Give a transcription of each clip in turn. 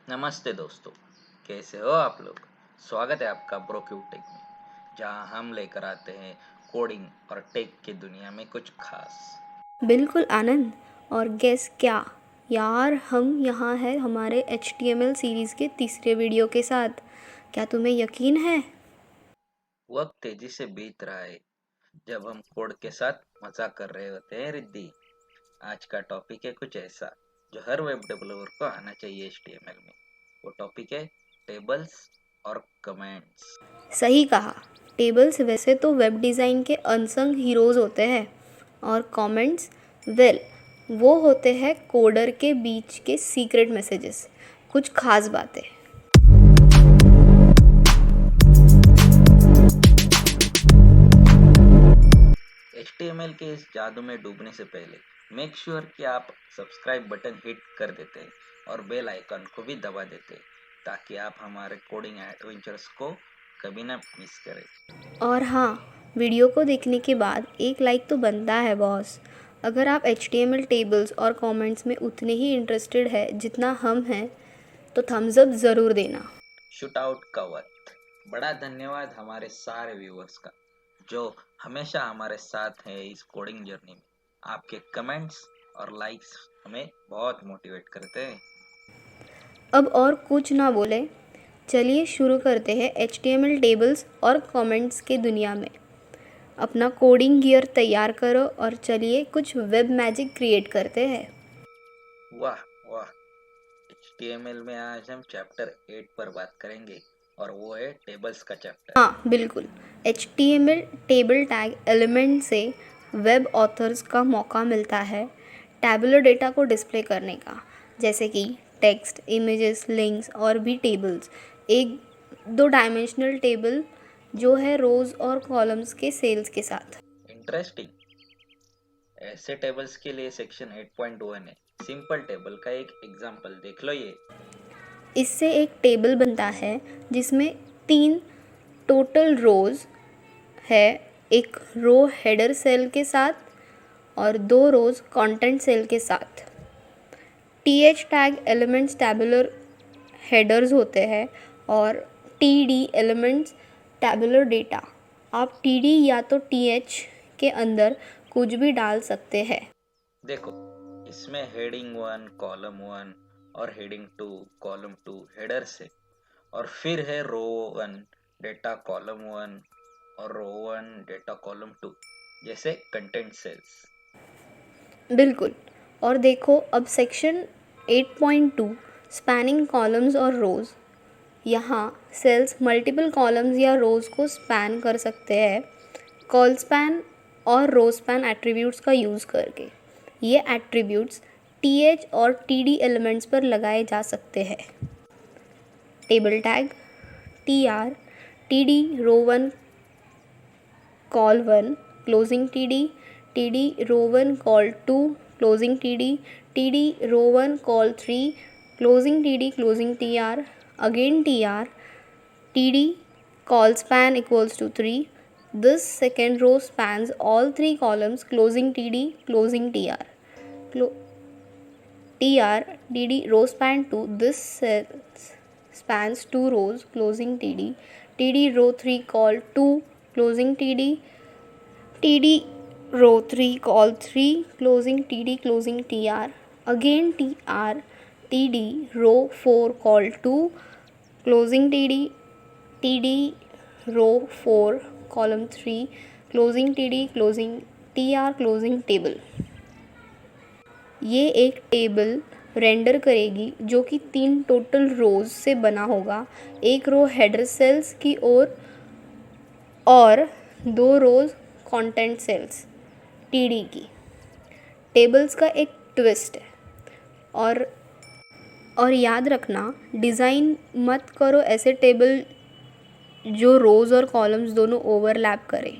नमस्ते दोस्तों, कैसे हो आप लोग। स्वागत है आपका ब्रोक्यू टेक में, जहां हम लेकर आते हैं कोडिंग और टेक की दुनिया में कुछ खास। बिल्कुल आनंद। और गेस क्या यार, हम यहाँ हैं हमारे HTML सीरीज़ के तीसरे वीडियो के साथ। क्या तुम्हें यकीन है? वक्त तेजी से बीत रहा है जब हम कोड के साथ मजाक कर रहे होते हैं। रिद्धि, आज का टॉपिक है कुछ ऐसा जो हर वेब डेवलपर को आना चाहिए HTML में। वो टॉपिक है टेबल्स और कमेंट्स। सही कहा। टेबल्स वैसे तो वेब डिज़ाइन के अनसंग हीरोज़ होते हैं, और कमेंट्स, वेल, वो होते हैं कोडर के बीच के सीक्रेट मैसेजेस, कुछ खास बातें। HTML के इस जादू में डूबने से पहले मेक श्योर कि आप सब्सक्राइब बटन हिट कर देते हैं और बेल आइकन को भी दबा देते हैं, ताकि आप हमारे कोडिंग एडवेंचर्स को कभी ना मिस करें। और हाँ, वीडियो को देखने के बाद एक लाइक तो बनता है बॉस। अगर आप HTML टेबल्स और कमेंट्स में उतने ही इंटरेस्टेड है जितना हम हैं, तो थम्स अप ज़रूर देना। शूट आउट का वक्त। बड़ा धन्यवाद हमारे सारे व्यूअर्स का, जो हमेशा हमारे साथ है इस कोडिंग जर्नी में। आपके कमेंट्स और लाइक्स हमें बहुत मोटिवेट करते हैं। अब और कुछ ना बोले, चलिए शुरू करते हैं HTML टेबल्स और कमेंट्स के दुनिया में। अपना कोडिंग गियर तैयार करो और चलिए कुछ वेब मैजिक क्रिएट करते हैं। वाह वाह। HTML में आज हम चैप्टर 8 पर बात करेंगे, और वो है टेबल्स का चैप्टर। हाँ बिल्कुल, HTML टेबल टैग एलिमेंट से वेब ऑथर्स का मौका मिलता है टैबुलर डेटा को डिस्प्ले करने का, जैसे कि टेक्स्ट, इमेजेस, लिंक्स और भी टेबल्स। एक दो डायमेंशनल टेबल जो है रोज़ और कॉलम्स के सेल्स के साथ। इंटरेस्टिंग। ऐसे टेबल्स के लिए सेक्शन 8.1 है। सिंपल टेबल का एक एग्जांपल देख लो। ये इससे एक टेबल बनता है जिसमें 3 टोटल रोज़ है, एक रो हेडर सेल के साथ और 2 रोज़ कंटेंट सेल के साथ। TH tag elements tabular headers होते हैं और TD एलिमेंट्स टैबुलर डेटा। आप TD या तो TH के अंदर कुछ भी डाल सकते हैं। देखो, इसमें हेडिंग 1 कॉलम 1 और हेडिंग 2 कॉलम 2 हेडर्स है, और फिर है रो 1 डेटा कॉलम 1 और रो 1 डेटा कॉलम 2 जैसे कंटेंट सेल्स। बिल्कुल। और देखो अब सेक्शन 8.2 स्पैनिंग कॉलम्स और रोज़। यहाँ सेल्स मल्टीपल कॉलम्स या रोज़ को स्पैन कर सकते हैं कॉल स्पैन और रो स्पैन एट्रीब्यूट्स का यूज़ करके। ये एट्रीब्यूट्स TH और TD एलिमेंट्स पर लगाए जा सकते हैं। Table tag TR TD row 1 call 1 closing TD row 1 call 2 closing TD row 1 call 3 closing TD closing TR again TD call span equals to 3. This second row spans all 3 columns closing TD closing TR. TR TD row span 2. This cell spans 2 rows closing TD row 3 call 2 closing TD row 3 call 3 closing TD closing TR. Again TD row 4 call 2 closing TD row 4 column 3 closing TD closing TR closing table. ये एक table render करेगी जो कि 3 total रोज़ से बना होगा, एक रो header sales की और 2 रोज़ कंटेंट सेल्स TD की। टेबल्स का एक ट्विस्ट है, और याद रखना, डिज़ाइन मत करो ऐसे टेबल जो रोज़ और कॉलम्स दोनों ओवरलैप करें,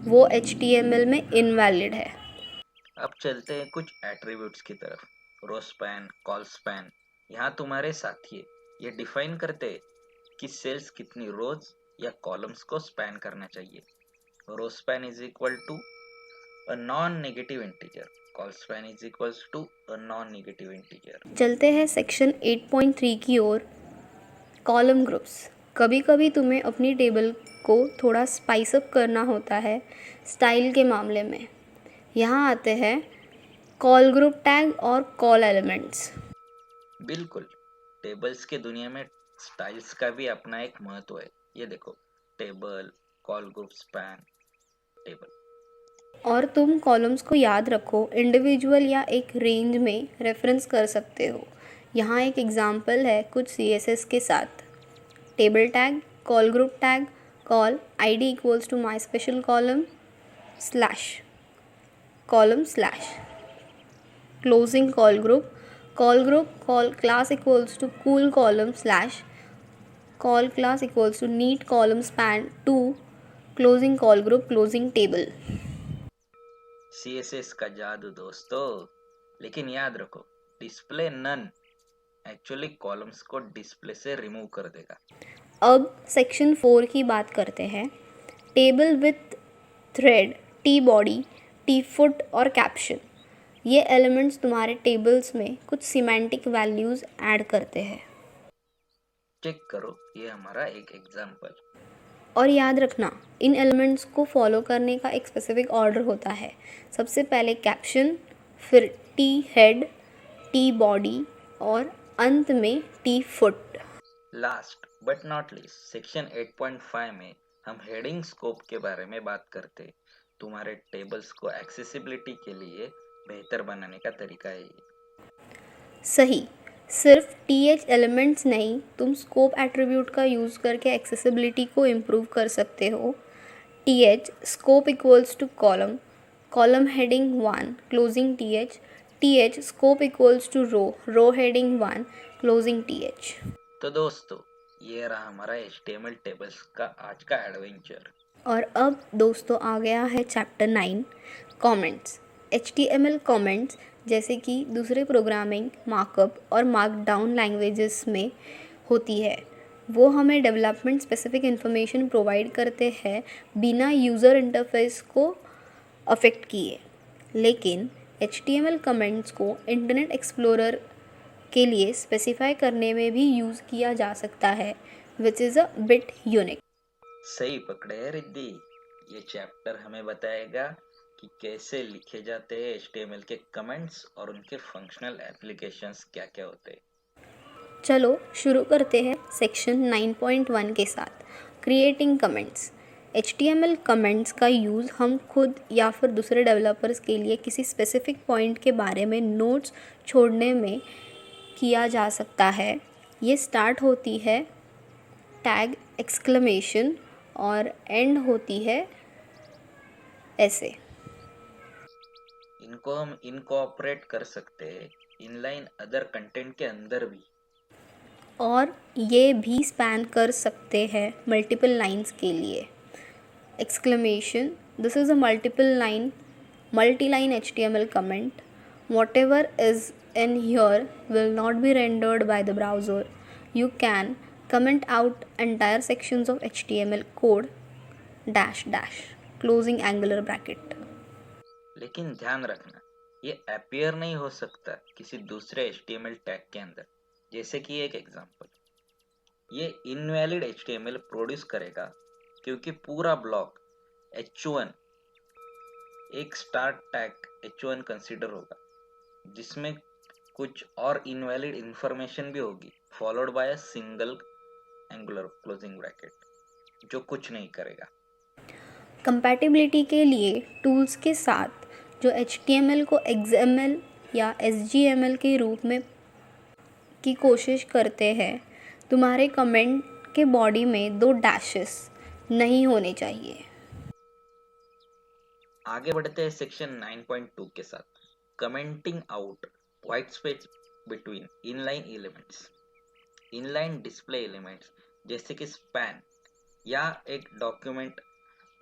वो HTML में इनवैलिड है। अब चलते हैं कुछ एट्रीब्यूट्स की तरफ। रो स्पैन, कॉल स्पैन यहाँ तुम्हारे साथी है। ये डिफाइन करते हैं कि सेल्स कितनी रोज या कॉलम्स को स्पैन करना चाहिए। Row span is equal to a non negative integer, col span is equals to a non negative integer. चलते हैं सेक्शन 8.3 की ओर, कॉलम ग्रुप्स। कभी कभी तुम्हें अपनी टेबल को थोड़ा स्पाइस अप करना होता है स्टाइल के मामले में। यहाँ आते हैं कॉल ग्रुप टैग और कॉल एलिमेंट्स। बिल्कुल, टेबल्स के दुनिया में स्टाइल्स का भी अपना एक महत्व है। ये देखो, table, call group, span, table. और तुम कॉलम्स को याद रखो इंडिविजुअल या एक रेंज में रेफरेंस कर सकते हो। यहाँ एक एग्जांपल है कुछ CSS के साथ। Table tag, col group tag, col id equals to my special column slash column slash closing col group col class equals to cool column slash col class equals to neat column span two closing col group closing table. CSS का जादू दोस्तों। लेकिन याद रखो, display none actually columns को display से remove कर देगा। अब सेक्शन 4 की बात करते हैं। Table with thread, T body, T foot और कैप्शन। ये एलिमेंट्स तुम्हारे टेबल्स में कुछ सिमेंटिक वैल्यूज़ ऐड करते हैं। चेक करो, ये हमारा एक एग्जाम्पल। और याद रखना, इन एलिमेंट्स को फॉलो करने का एक स्पेसिफिक ऑर्डर होता है। सबसे पहले कैप्शन, फिर टी हेड, टी बॉडी और अंत में T foot. Last but not least, section 8.5 में हम हेडिंग स्कोप के बारे में बात करते। तुम्हारे टेबल्स को एक्सेसिबिलिटी के लिए बेहतर बनाने का तरीका है ये। सही, सिर्फ टीएच एलिमेंट्स नहीं, तुम स्कोप एट्रीब्यूट का यूज़ करके एक्सेसिबिलिटी को इम्प्रूव कर सकते हो। TH scope equals to column, column heading 1 closing TH, TH scope equals to row heading 1 closing TH. तो दोस्तों, ये रहा हमारा HTML टेबल्स का आज का एडवेंचर। और अब दोस्तों आ गया है चैप्टर 9, कमेंट्स। HTML कमेंट्स जैसे कि दूसरे प्रोग्रामिंग, मार्कअप और मार्कडाउन लैंग्वेजेस में होती है, वो हमें डेवलपमेंट स्पेसिफिक इन्फॉर्मेशन प्रोवाइड करते हैं बिना यूज़र इंटरफेस को अफेक्ट किए। लेकिन HTML कमेंट्स को इंटरनेट एक्सप्लोरर के लिए स्पेसिफाई करने में भी यूज़ किया जा सकता है, which is a bit unique. सही पकड़े है रिद्धि। ये चैप्टर हमें बताएगा कि कैसे लिखे जाते हैं HTML के कमेंट्स और उनके फंक्शनल एप्लीकेशंस क्या क्या होते हैं। चलो शुरू करते हैं सेक्शन 9.1 के साथ, क्रिएटिंग कमेंट्स। HTML कमेंट्स का यूज़ हम खुद या फिर दूसरे डेवलपर्स के लिए किसी स्पेसिफिक पॉइंट के बारे में नोट्स छोड़ने में किया जा सकता है। ये स्टार्ट होती है टैग एक्सक्लेमेशन और एंड होती है ऐसे। इनको हम इनकॉर्पोरेट कर सकते हैं इनलाइन अदर कंटेंट के अंदर भी, और ये भी स्पैन कर सकते हैं मल्टीपल लाइंस के लिए। Exclamation, this is a multi-line HTML comment. Whatever is in here will not be rendered by the browser. You can comment out entire sections of HTML code dash dash closing angular bracket. लेकिन ध्यान रखना, ये appear नहीं हो सकता किसी दूसरे HTML tag के अंदर। जैसे कि एक एग्जांपल, ये इनवैलिड HTML प्रोड्यूस करेगा क्योंकि पूरा ब्लॉक H1 एक स्टार्ट टैग H1 कंसीडर होगा, जिसमें कुछ और इनवैलिड इंफॉर्मेशन भी होगी, followed by a single angular closing bracket, जो कुछ नहीं करेगा। कंपैटिबिलिटी के लिए टूल्स के साथ जो HTML को XML या SGML के रूप में की कोशिश करते हैं, तुम्हारे कमेंट के बॉडी में 2 डैशेस नहीं होने चाहिए। आगे बढ़ते हैं सेक्शन 9.2 के साथ, commenting out white space between inline elements. Inline display elements जैसे कि स्पैन या एक डॉक्यूमेंट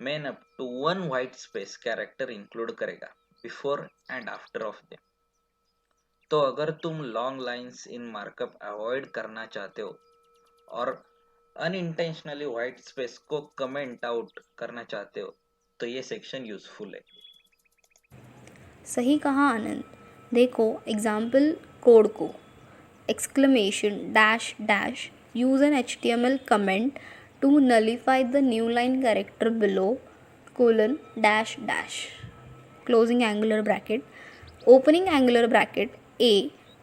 में up to 1 white space character include करेगा before and after of them. तो अगर तुम long lines in markup avoid करना चाहते हो और अनइंटेंशनली व्हाइट स्पेस को कमेंट आउट करना चाहते हो, तो ये सेक्शन यूजफुल है। सही कहा आनंद। देखो एग्जाम्पल कोड को, exclamation dash dash use an HTML comment to nullify the new line character below colon dash dash closing angular bracket opening angular bracket a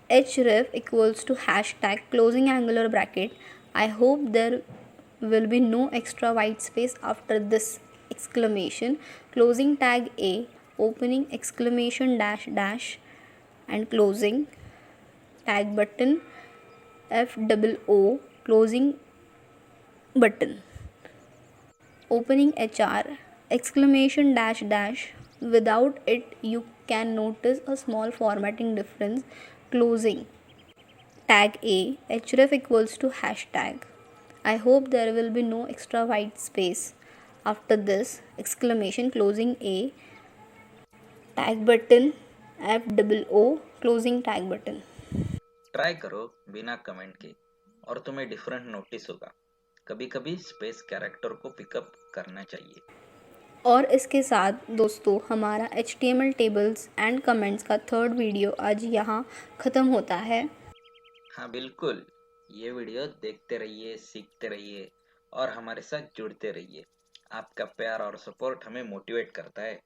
href equals to hashtag closing angular bracket. I hope there will be no extra white space after this exclamation closing tag a opening exclamation dash dash and closing tag button FOO closing button opening HR exclamation dash dash. Without it you can notice a small formatting difference. Closing tag a href equals to hashtag. I hope there will be no extra white space after this exclamation closing a tag button FOO closing tag button. Try करो बिना comment के और तुम्हें different notice होगा। कभी कभी space character को pickup करना चाहिए। और इसके साथ दोस्तों हमारा HTML टेबल्स एंड कमेंट्स का थर्ड वीडियो आज यहाँ ख़त्म होता है। हाँ बिल्कुल, ये वीडियो देखते रहिए, सीखते रहिए और हमारे साथ जुड़ते रहिए। आपका प्यार और सपोर्ट हमें मोटिवेट करता है।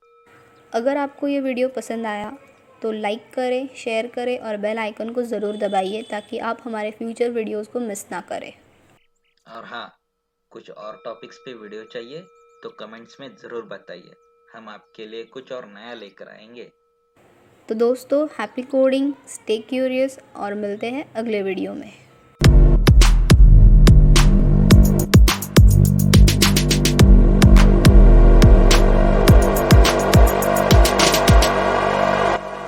अगर आपको ये वीडियो पसंद आया तो लाइक करें, शेयर करें और बेल आइकन को ज़रूर दबाइए ताकि आप हमारे फ्यूचर वीडियोस को मिस ना करें। और हाँ, कुछ और टॉपिक्स पे वीडियो चाहिए तो कमेंट्स में ज़रूर बताइए, हम आपके लिए कुछ और नया लेकर आएंगे। तो दोस्तों हैप्पी कोडिंग, स्टे क्यूरियस और मिलते हैं अगले वीडियो में।